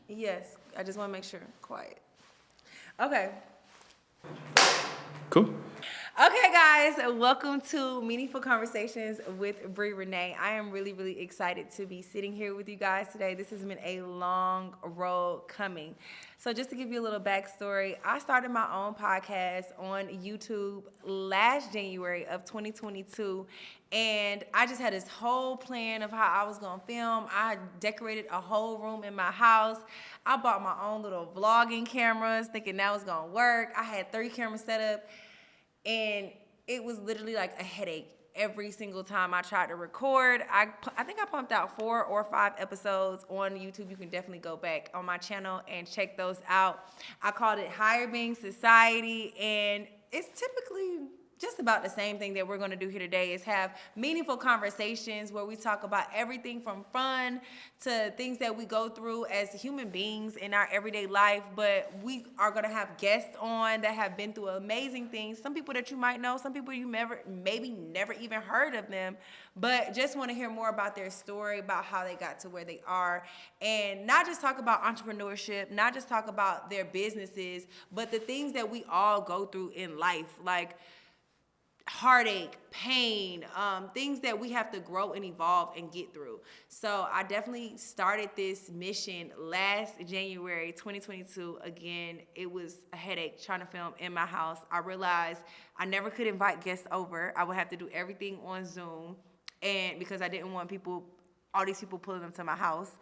Yes, I just want to make sure. Quiet. Okay. Cool. Okay, guys, welcome to Meaningful Conversations with Brii Renee. I am really, really excited to be sitting here with you guys today. This has been a long road coming. So just to give you a little backstory, I started my own podcast on YouTube last January of 2022, and I just had this whole plan of how I was going to film. I decorated a whole room in my house. I bought my own little vlogging cameras, thinking that was going to work. I had 3 cameras set up. And it was literally like a headache every single time I tried to record. I think I pumped out 4 or 5 episodes on YouTube. You can definitely go back on my channel and check those out. I called it Higher Being Society, and it's typically just about the same thing that we're going to do here today, is have meaningful conversations where we talk about everything from fun to things that we go through as human beings in our everyday life. But we are going to have guests on that have been through amazing things. Some people that you might know, some people you maybe never even heard of them, but just want to hear more about their story, about how they got to where they are, and not just talk about entrepreneurship, not just talk about their businesses, but the things that we all go through in life, like heartache, pain, things that we have to grow and evolve and get through. So I definitely started this mission last January 2022. Again, it was a headache trying to film in my house. I realized I never could invite guests over. I would have to do everything on Zoom, and because I didn't want all these people pulling up to my house,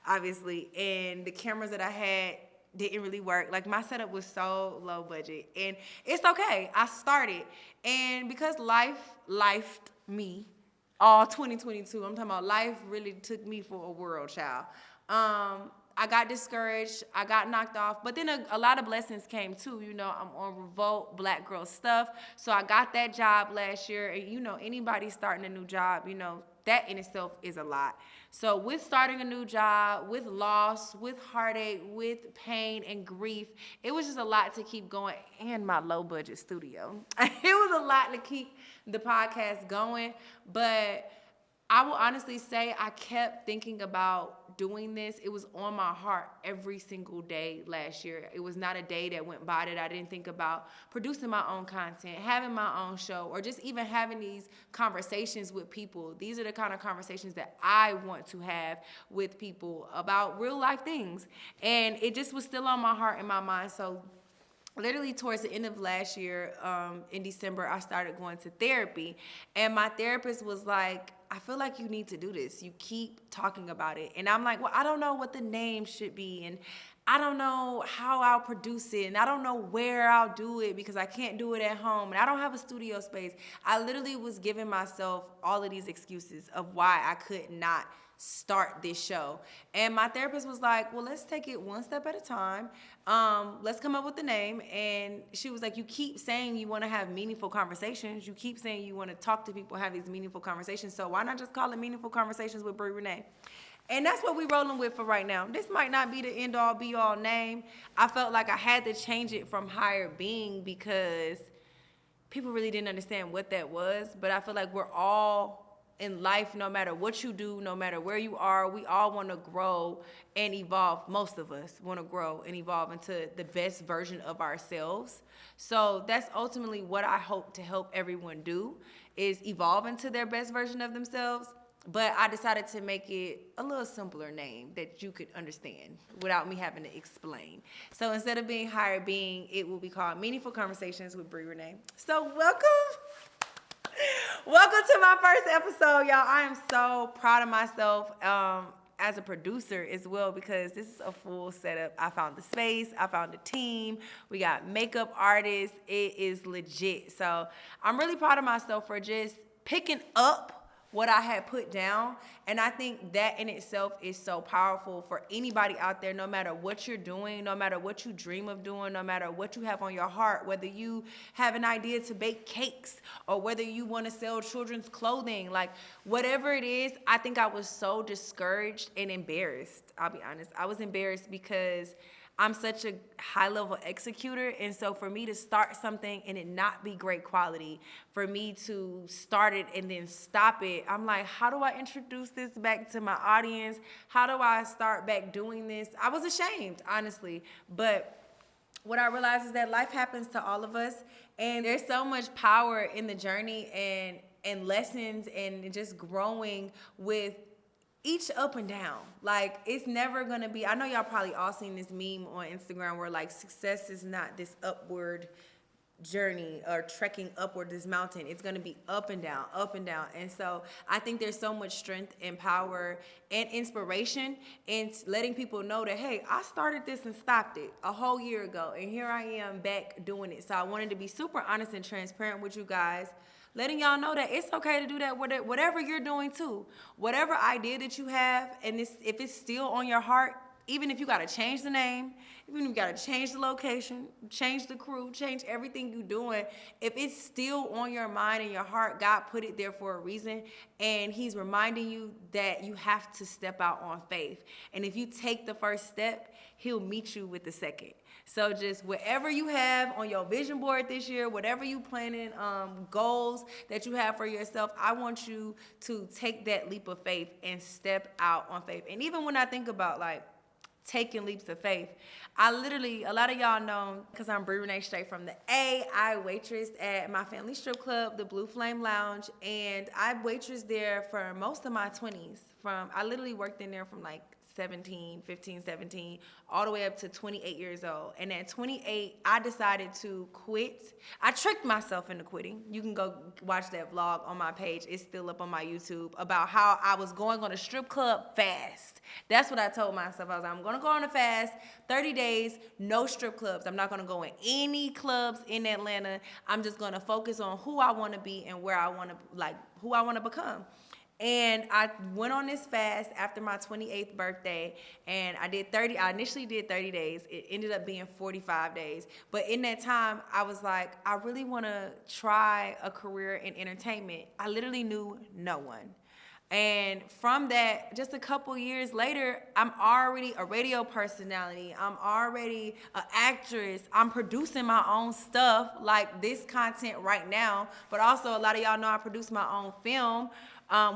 obviously. And the cameras that I had didn't really work. Like, my setup was so low budget, and it's okay. I started, and because lifed me all 2022, I'm talking about life really took me for a whirl, child. I got discouraged, I got knocked off, but then a lot of blessings came too. You know, I'm on Revolt Black Girl Stuff, so I got that job last year, and you know, anybody starting a new job, you know, that in itself is a lot. So with starting a new job, with loss, with heartache, with pain and grief, it was just a lot to keep going, and my low budget studio. It was a lot to keep the podcast going, but I will honestly say I kept thinking about doing this. It was on my heart every single day last year. It was not a day that went by that I didn't think about producing my own content, having my own show, or just even having these conversations with people. These are the kind of conversations that I want to have with people about real life things. And it just was still on my heart and my mind. So literally towards the end of last year, in December, I started going to therapy. And my therapist was like, I feel like you need to do this. You keep talking about it. And I'm like, well, I don't know what the name should be. And I don't know how I'll produce it. And I don't know where I'll do it because I can't do it at home. And I don't have a studio space. I literally was giving myself all of these excuses of why I could not start this show. And my therapist was like, well, let's take it one step at a time. Let's come up with the name. And she was like, you keep saying you want to have meaningful conversations. You keep saying you want to talk to people, have these meaningful conversations. So why not just call it Meaningful Conversations with Brii Renee? And that's what we're rolling with for right now. This might not be the end all be all name. I felt like I had to change it from Higher Being because people really didn't understand what that was. But I feel like we're all in life, no matter what you do, no matter where you are, we all want to grow and evolve. Most of us want to grow and evolve into the best version of ourselves. So that's ultimately what I hope to help everyone do, is evolve into their best version of themselves. But I decided to make it a little simpler name that you could understand without me having to explain. So instead of being Higher Being, it will be called Meaningful Conversations with Brii Renee. So welcome. Welcome to my first episode, y'all. I am so proud of myself as a producer as well, because this is a full setup. I found the space. I found a team. We got makeup artists. It is legit. So I'm really proud of myself for just picking up what I had put down. And I think that in itself is so powerful for anybody out there, no matter what you're doing, no matter what you dream of doing, no matter what you have on your heart, whether you have an idea to bake cakes or whether you want to sell children's clothing, like whatever it is. I think I was so discouraged and embarrassed. I'll be honest. I was embarrassed because I'm such a high-level executor, and so for me to start something and it not be great quality, for me to start it and then stop it, I'm like, how do I introduce this back to my audience? How do I start back doing this? I was ashamed, honestly, but what I realized is that life happens to all of us, and there's so much power in the journey and lessons and just growing with each up and down. Like, it's never gonna be, I know y'all probably all seen this meme on Instagram where like success is not this upward journey or trekking upward this mountain. It's going to be up and down, up and down. And so I think there's so much strength and power and inspiration in letting people know that, hey, I started this and stopped it a whole year ago, and here I am back doing it. So I wanted to be super honest and transparent with you guys, letting y'all know that it's okay to do that, whatever you're doing too. Whatever idea that you have, and if it's still on your heart, even if you got to change the name, even if you got to change the location, change the crew, change everything you're doing, if it's still on your mind and your heart, God put it there for a reason, and he's reminding you that you have to step out on faith. And if you take the first step, he'll meet you with the second. So just whatever you have on your vision board this year, whatever you planning, goals that you have for yourself, I want you to take that leap of faith and step out on faith. And even when I think about like taking leaps of faith, I literally, a lot of y'all know, because I'm Brii Renee straight from the A, I waitressed at my family strip club, the Blue Flame Lounge, and I waitressed there for most of my 20s. I literally worked in there from like 15, 17, all the way up to 28 years old. And at 28, I decided to quit. I tricked myself into quitting. You can go watch that vlog on my page. It's still up on my YouTube, about how I was going on a strip club fast. That's what I told myself. I was like, I'm going to go on a fast, 30 days, no strip clubs. I'm not going to go in any clubs in Atlanta. I'm just going to focus on who I want to be and where I want to, like, who I want to become. And I went on this fast after my 28th birthday, and I initially did 30 days. It ended up being 45 days. But in that time, I was like, I really want to try a career in entertainment. I literally knew no one. And from that, just a couple years later, I'm already a radio personality. I'm already an actress. I'm producing my own stuff, like this content right now. But also, a lot of y'all know I produce my own film,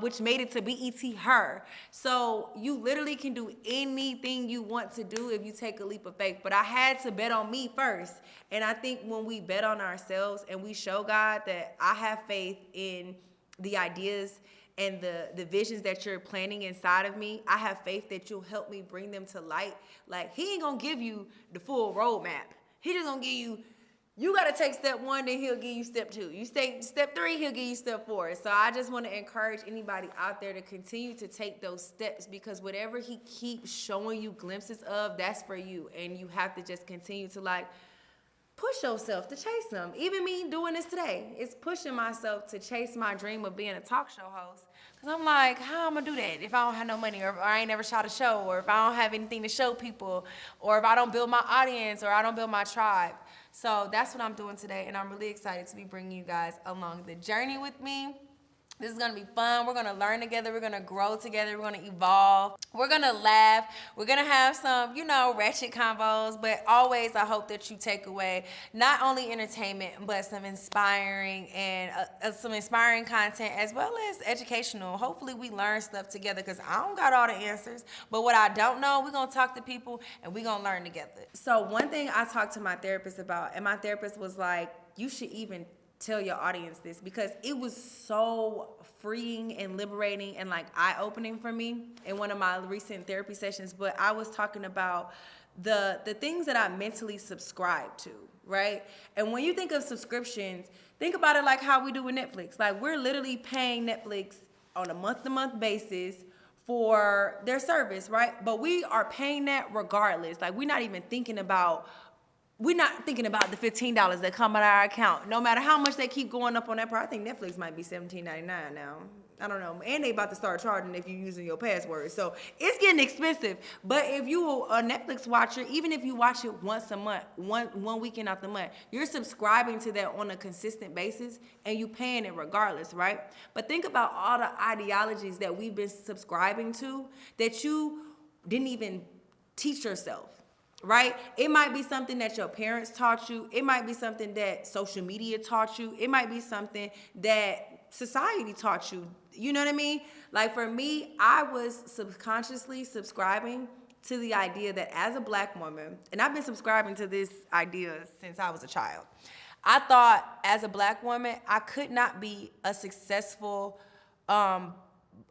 which made it to BET Her. So you literally can do anything you want to do if you take a leap of faith. But I had to bet on me first. And I think when we bet on ourselves and we show God that I have faith in the ideas and the visions that you're planning inside of me, I have faith that you'll help me bring them to light. Like, he ain't gonna give you the full roadmap. He just gonna give you gotta take step 1, then he'll give you step 2. You take step 3, he'll give you step 4. So I just wanna encourage anybody out there to continue to take those steps, because whatever he keeps showing you glimpses of, that's for you. And you have to just continue to like push yourself to chase them. Even me doing this today, it's pushing myself to chase my dream of being a talk show host. Cause I'm like, how am I gonna do that if I don't have no money, or if I ain't never shot a show, or if I don't have anything to show people, or if I don't build my audience, or I don't build my tribe. So that's what I'm doing today, and I'm really excited to be bringing you guys along the journey with me. This is gonna be fun. We're gonna learn together. We're gonna grow together. We're gonna evolve. We're gonna laugh. We're gonna have some, ratchet combos. But always, I hope that you take away not only entertainment, but some inspiring content, as well as educational. Hopefully, we learn stuff together, because I don't got all the answers. But what I don't know, we're gonna talk to people and we're gonna learn together. So one thing I talked to my therapist about, and my therapist was like, you should even tell your audience this, because it was so freeing and liberating and like eye-opening for me in one of my recent therapy sessions. But I was talking about the things that I mentally subscribe to, right? And when you think of subscriptions, think about it like how we do with Netflix. Like, we're literally paying Netflix on a month-to-month basis for their service, right? But we are paying that regardless. Like, we're not thinking about the $15 that come out of our account, no matter how much they keep going up on that part. I think Netflix might be $17.99 now. I don't know. And they about to start charging if you're using your password. So it's getting expensive. But if you're a Netflix watcher, even if you watch it once a month, one weekend out the month, you're subscribing to that on a consistent basis, and you paying it regardless, right? But think about all the ideologies that we've been subscribing to that you didn't even teach yourself. right? It might be something that your parents taught you. It might be something that social media taught you. It might be something that society taught you. You know what I mean? Like for me, I was subconsciously subscribing to the idea that as a black woman, and I've been subscribing to this idea since I was a child. I thought as a black woman, I could not be a successful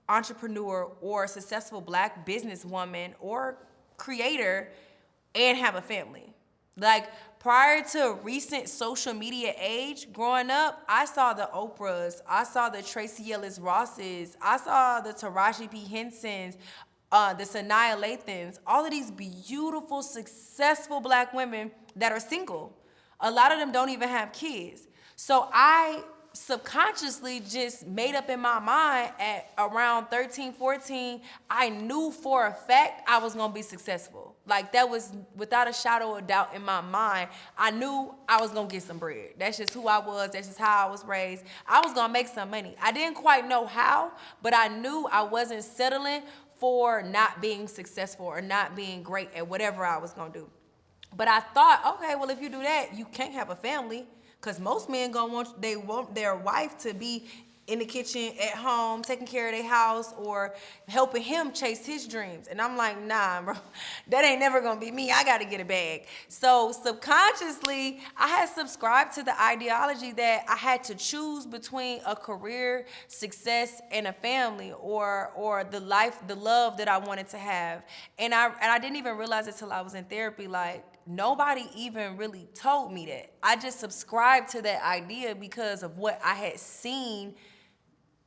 entrepreneur or a successful black businesswoman or creator and have a family. Like prior to recent social media age, growing up, I saw the Oprahs, I saw the Tracy Ellis Rosses, I saw the Taraji P. Hensons, the Sanaya Lathans, all of these beautiful, successful black women that are single. A lot of them don't even have kids. So I subconsciously just made up in my mind at around 13, 14, I knew for a fact I was gonna be successful. Like that was without a shadow of doubt in my mind. I knew I was gonna get some bread. That's just who I was, that's just how I was raised. I was gonna make some money. I didn't quite know how, but I knew I wasn't settling for not being successful or not being great at whatever I was gonna do. But I thought, okay, well, if you do that, you can't have a family, because most men want their wife to be in the kitchen, at home, taking care of their house, or helping him chase his dreams. And I'm like, nah, bro, that ain't never gonna be me. I gotta get a bag. So subconsciously, I had subscribed to the ideology that I had to choose between a career, success, and a family, or the life, the love that I wanted to have. And I didn't even realize it till I was in therapy. Like, nobody even really told me that. I just subscribed to that idea because of what I had seen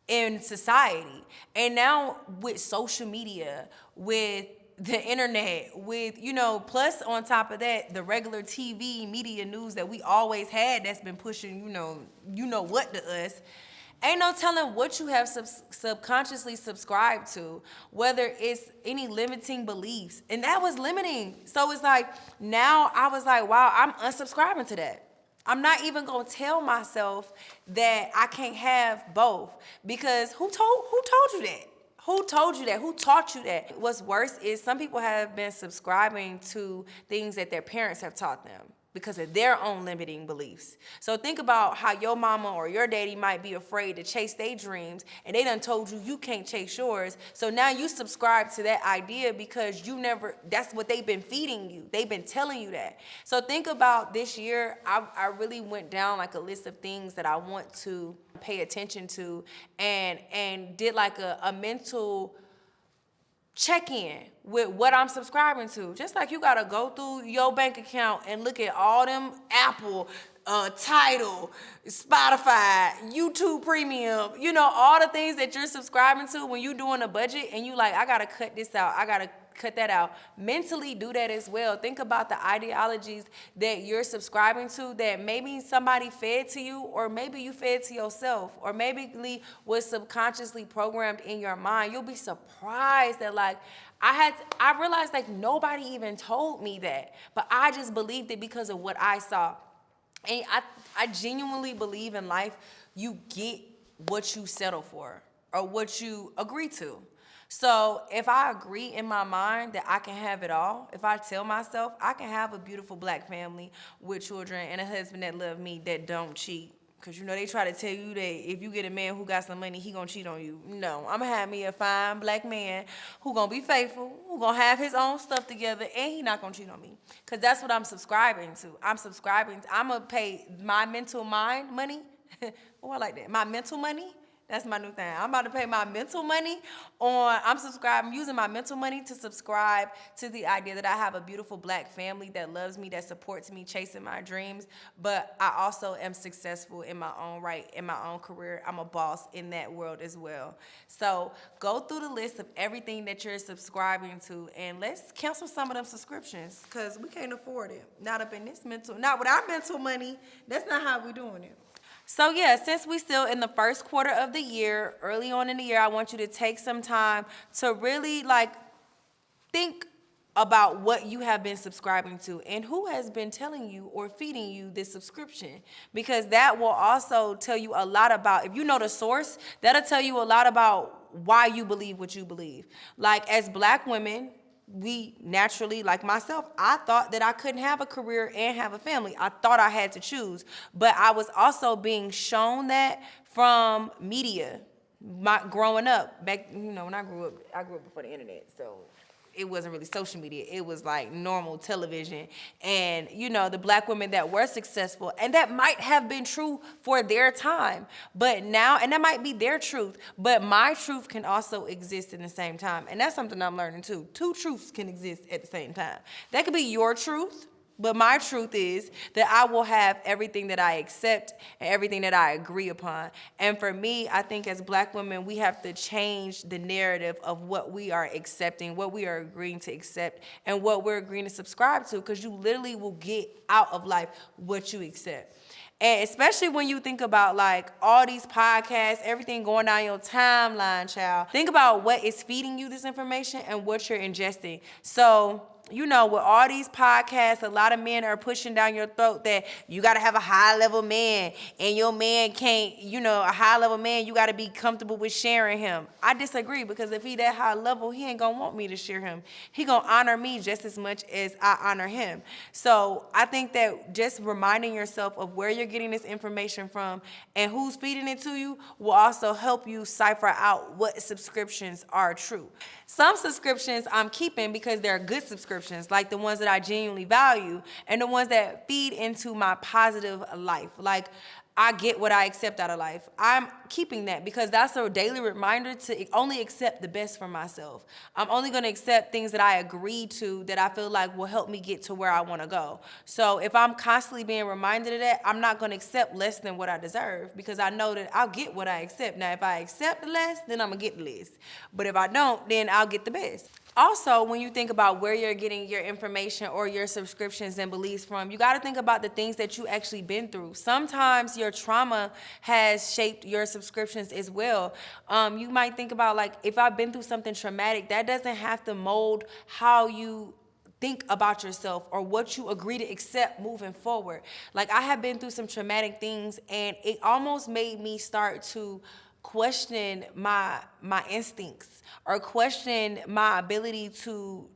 in society. And now with social media, with the internet, with, plus on top of that, the regular TV media news that we always had that's been pushing, what to us, ain't no telling what you have subconsciously subscribed to, whether it's any limiting beliefs. And that was limiting. So it's like, now I was like, wow, I'm unsubscribing to that. I'm not even gonna tell myself that I can't have both, because who told you that? Who told you that? Who taught you that? What's worse is some people have been subscribing to things that their parents have taught them because of their own limiting beliefs. So think about how your mama or your daddy might be afraid to chase their dreams, and they done told you you can't chase yours. So now you subscribe to that idea because that's what they've been feeding you. They've been telling you that. So think about this year, I really went down like a list of things that I want to pay attention to, and did like a mental check-in with what I'm subscribing to. Just like you gotta go through your bank account and look at all them Apple, Tidal, Spotify, YouTube Premium, all the things that you're subscribing to when you're doing a budget, and you like, I gotta cut this out, I gotta cut that out. Mentally do that as well. Think about the ideologies that you're subscribing to that maybe somebody fed to you, or maybe you fed to yourself, or maybe was subconsciously programmed in your mind. You'll be surprised that I realized like nobody even told me that, but I just believed it because of what I saw. And I genuinely believe in life, you get what you settle for or what you agree to. So if I agree in my mind that I can have it all, if I tell myself I can have a beautiful black family with children and a husband that love me, that don't cheat, because they try to tell you that if you get a man who got some money, he gonna cheat on you. No, I'm gonna have me a fine black man who gonna be faithful, who gonna have his own stuff together, and he not gonna cheat on me. Because that's what I'm subscribing to. I'm gonna pay my mental mind money. Oh, I like that. My mental money. That's my new thing. I'm about to pay my mental money I'm using my mental money to subscribe to the idea that I have a beautiful black family that loves me, that supports me chasing my dreams, but I also am successful in my own right, in my own career. I'm a boss in that world as well. So go through the list of everything that you're subscribing to, and let's cancel some of them subscriptions, because we can't afford it. Not with our mental money. That's not how we're doing it. So yeah, since we still in the first quarter of the year, early on in the year, I want you to take some time to really think about what you have been subscribing to and who has been telling you or feeding you this subscription, because that will also tell you a lot about, if you know the source, that'll tell you a lot about why you believe what you believe. Like as black women, we naturally, like myself, I thought that I couldn't have a career and have a family. I thought I had to choose. But I was also being shown that from media. Growing up, back, when I grew up before the internet. So it wasn't really social media. It was like normal television. And, the black women that were successful, and that might have been true for their time. But now, and that might be their truth, but my truth can also exist in the same time. And that's something I'm learning too. Two truths can exist at the same time. That could be your truth. But my truth is that I will have everything that I accept and everything that I agree upon. And for me, I think as black women, we have to change the narrative of what we are accepting, what we are agreeing to accept, and what we're agreeing to subscribe to, because you literally will get out of life what you accept. And especially when you think about like all these podcasts, everything going down your timeline, child. Think about what is feeding you this information and what you're ingesting. So, with all these podcasts, a lot of men are pushing down your throat that you got to have a high-level man, and your man can't, a high-level man, you got to be comfortable with sharing him. I disagree, because if he that high level, he ain't going to want me to share him. He going to honor me just as much as I honor him. So I think that just reminding yourself of where you're getting this information from and who's feeding it to you will also help you cipher out what subscriptions are true. Some subscriptions I'm keeping because they're good subscriptions, like the ones that I genuinely value and the ones that feed into my positive life. Like, I get what I accept out of life. I'm keeping that because that's a daily reminder to only accept the best for myself. I'm only going to accept things that I agree to, that I feel like will help me get to where I want to go. So if I'm constantly being reminded of that, I'm not going to accept less than what I deserve, because I know that I'll get what I accept. Now, if I accept the less, then I'm going to get the less. But if I don't, then I'll get the best. Also, when you think about where you're getting your information or your subscriptions and beliefs from, you got to think about the things that you actually been through. Sometimes your trauma has shaped your subscriptions as well. You might think about, like, if I've been through something traumatic, that doesn't have to mold how you think about yourself or what you agree to accept moving forward. Like, I have been through some traumatic things, and it almost made me start to question my instincts, or question my ability to,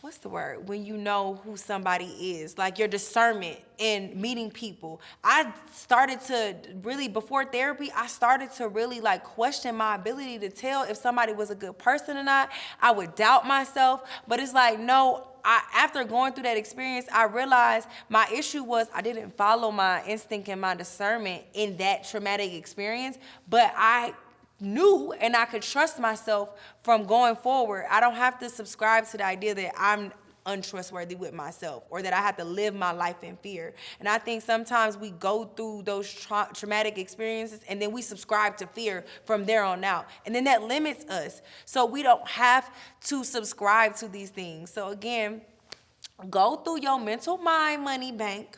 what's the word, when you know who somebody is, like your discernment in meeting people. I started to really, before therapy, I started to really like question my ability to tell if somebody was a good person or not. I would doubt myself, but it's like, no, after going through that experience, I realized my issue was I didn't follow my instinct and my discernment in that traumatic experience, but I knew and I could trust myself from going forward. I don't have to subscribe to the idea that I'm untrustworthy with myself or that I have to live my life in fear. And I think sometimes we go through those traumatic experiences and then we subscribe to fear from there on out. And then that limits us. So we don't have to subscribe to these things. So again, go through your mental mind money bank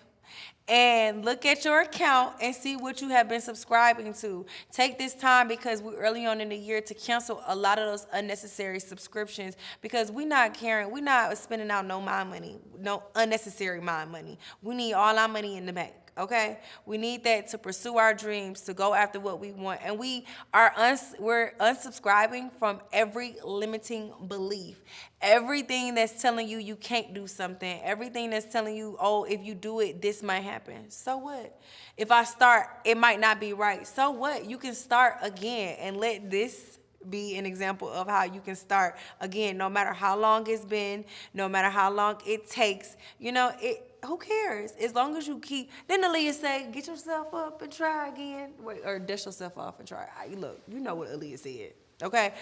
and look at your account and see what you have been subscribing to. Take this time, because we're early on in the year, to cancel a lot of those unnecessary subscriptions, because we're not spending out no mind money, no unnecessary mind money. We need all our money in the bank. Okay, we need that to pursue our dreams, to go after what we want, and we're unsubscribing from every limiting belief, everything that's telling you can't do something, everything that's telling you, oh, if you do it, this might happen. So what? If I start, it might not be right. So what? You can start again, and let this be an example of how you can start again, no matter how long it's been, no matter how long it takes. Who cares? As long as you keep. Then Aaliyah say, get yourself up and try again. Wait, or dust yourself off and try. Look, you know what Aaliyah said. Okay?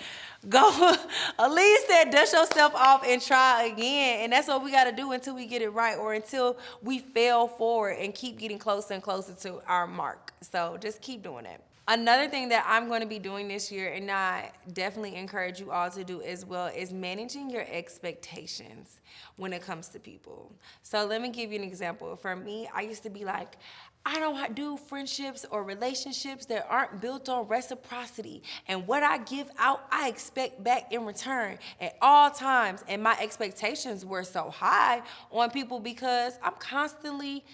Aaliyah said, dust yourself off and try again. And that's what we got to do until we get it right, or until we fail forward and keep getting closer and closer to our mark. So just keep doing that. Another thing that I'm going to be doing this year, and I definitely encourage you all to do as well, is managing your expectations when it comes to people. So let me give you an example. For me, I used to be like, I don't do friendships or relationships that aren't built on reciprocity. And what I give out, I expect back in return at all times. And my expectations were so high on people because I'm constantly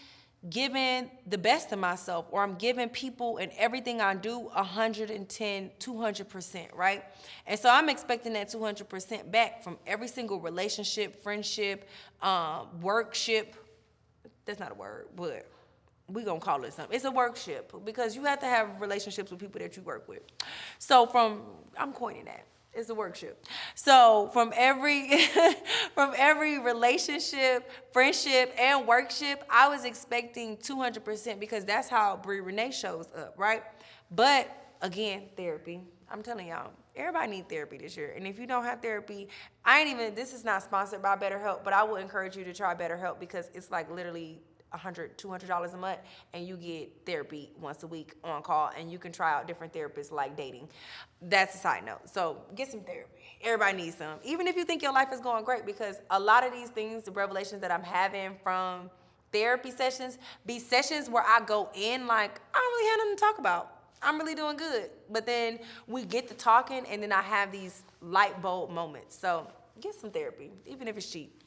giving the best of myself, or I'm giving people and everything I do 110, 200%, right? And so I'm expecting that 200% back from every single relationship, friendship, workship. That's not a word, but we gonna call it something. It's a workship, because you have to have relationships with people that you work with. So I'm coining that. It's a workship. So from every relationship, friendship, and workship, I was expecting 200%, because that's how Brii Renee shows up, right? But again, therapy. I'm telling y'all, everybody needs therapy this year. And if you don't have therapy, this is not sponsored by BetterHelp, but I would encourage you to try BetterHelp, because it's like literally $100, $200 a month, and you get therapy once a week on call, and you can try out different therapists like dating. That's a side note. So get some therapy. Everybody needs some. Even if you think your life is going great, because a lot of these things, the revelations that I'm having from therapy sessions, be sessions where I go in like, I don't really have nothing to talk about. I'm really doing good. But then we get to talking, and then I have these light bulb moments. So get some therapy, even if it's cheap.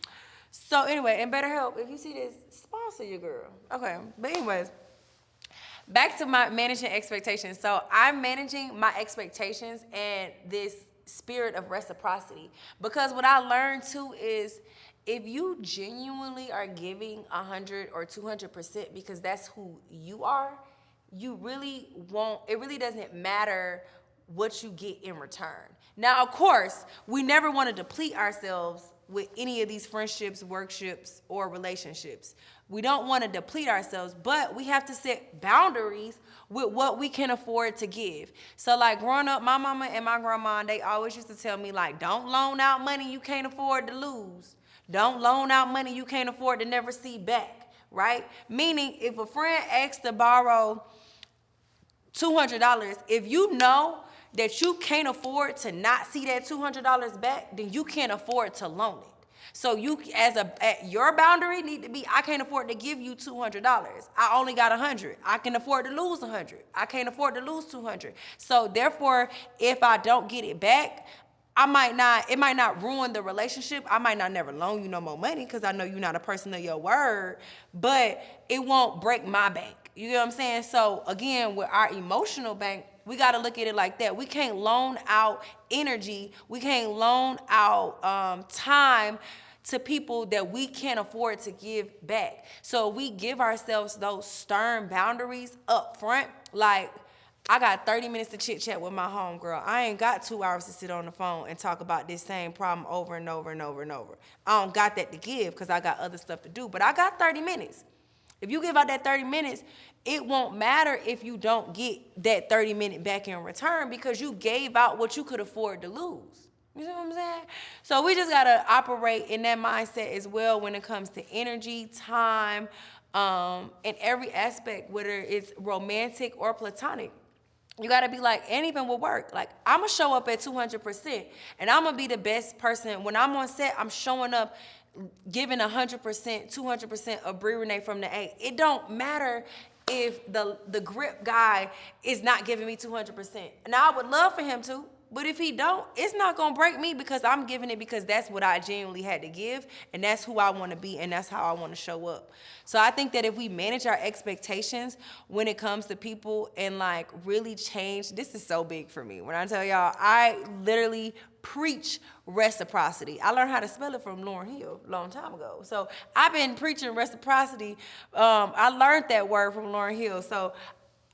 So anyway, and BetterHelp, if you see this, sponsor your girl. Okay, but anyways, back to my managing expectations. So I'm managing my expectations and this spirit of reciprocity. Because what I learned too is, if you genuinely are giving 100 or 200%, because that's who you are, you really won't, it really doesn't matter what you get in return. Now, of course, we never want to deplete ourselves with any of these friendships, workshops, or relationships. We don't want to deplete ourselves, but we have to set boundaries with what we can afford to give. So like growing up, my mama and my grandma, they always used to tell me, like, don't loan out money you can't afford to lose. Don't loan out money you can't afford to never see back, right? Meaning, if a friend asks to borrow $200, if you know that you can't afford to not see that $200 back, then you can't afford to loan it. So you, your boundary need to be, I can't afford to give you $200. I only got 100. I can afford to lose 100. I can't afford to lose 200. So therefore, if I don't get it back, it might not ruin the relationship. I might not never loan you no more money, because I know you're not a person of your word, but it won't break my bank. You know what I'm saying? So again, with our emotional bank, we got to look at it like that. We can't loan out energy. We can't loan out time to people that we can't afford to give back. So we give ourselves those stern boundaries up front. Like, I got 30 minutes to chit chat with my homegirl. I ain't got 2 hours to sit on the phone and talk about this same problem over and over and over and over. I don't got that to give, because I got other stuff to do. But I got 30 minutes. If you give out that 30 minutes, it won't matter if you don't get that 30 minute back in return, because you gave out what you could afford to lose. You see what I'm saying? So we just got to operate in that mindset as well when it comes to energy, time, in every aspect, whether it's romantic or platonic. You got to be like, and even with work, like, I'm going to show up at 200%, and I'm going to be the best person. When I'm on set, I'm showing up giving 100%, 200% of Brii Renee from the A. It don't matter if the grip guy is not giving me 200%. Now, I would love for him to, but if he don't, it's not going to break me, because I'm giving it because that's what I genuinely had to give, and that's who I want to be, and that's how I want to show up. So I think that if we manage our expectations when it comes to people and like really change, this is so big for me. When I tell y'all, I literally preach reciprocity. I learned how to spell it from Lauryn Hill a long time ago. So I've been preaching reciprocity. I learned that word from Lauryn Hill. So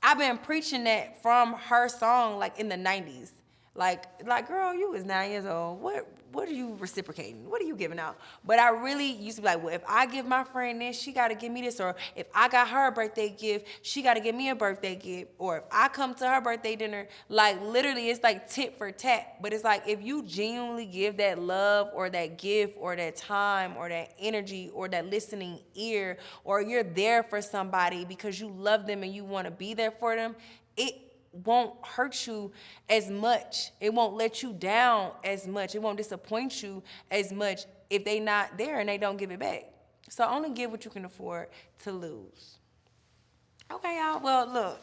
I've been preaching that from her song, like in the 90s. Like, girl, you was 9 years old. What are you reciprocating? What are you giving out? But I really used to be like, well, if I give my friend this, she got to give me this. Or if I got her a birthday gift, she got to give me a birthday gift. Or if I come to her birthday dinner, like literally it's like tit for tat. But it's like, if you genuinely give that love or that gift or that time or that energy or that listening ear, or you're there for somebody because you love them and you want to be there for them, it won't hurt you as much. It won't let you down as much. It won't disappoint you as much if they not there and they don't give it back. So only give what you can afford to lose. Okay, y'all. Well, look,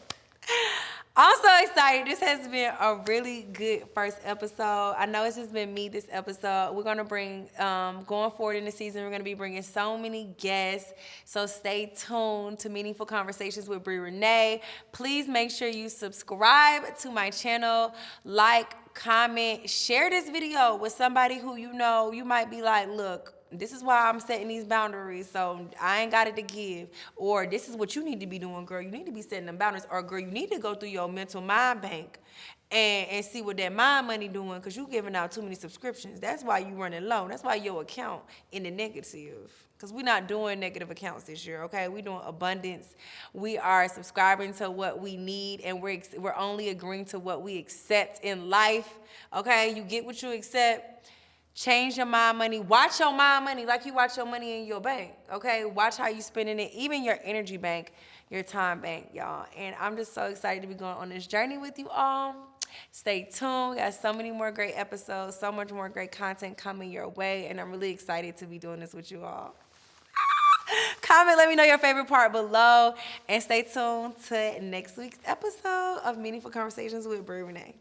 I'm so excited. This has been a really good first episode. I know it's just been me this episode. We're going to bring, going forward in the season, we're going to be bringing so many guests. So stay tuned to Meaningful Conversations with Brii Renee. Please make sure you subscribe to my channel, like, comment, share this video with somebody who you know you might be like, look, this is why I'm setting these boundaries, so I ain't got it to give. Or this is what you need to be doing, girl. You need to be setting them boundaries. Or, girl, you need to go through your mental mind bank and see what that mind money doing, because you giving out too many subscriptions. That's why you running low. That's why your account in the negative. Because we're not doing negative accounts this year, okay? We're doing abundance. We are subscribing to what we need, and we're only agreeing to what we accept in life, okay? You get what you accept. Change your mind money. Watch your mind money like you watch your money in your bank, okay? Watch how you spending it, even your energy bank, your time bank, y'all. And I'm just so excited to be going on this journey with you all. Stay tuned. We got so many more great episodes, so much more great content coming your way, and I'm really excited to be doing this with you all. Comment, let me know your favorite part below, and stay tuned to next week's episode of Meaningful Conversations with Brii Renee.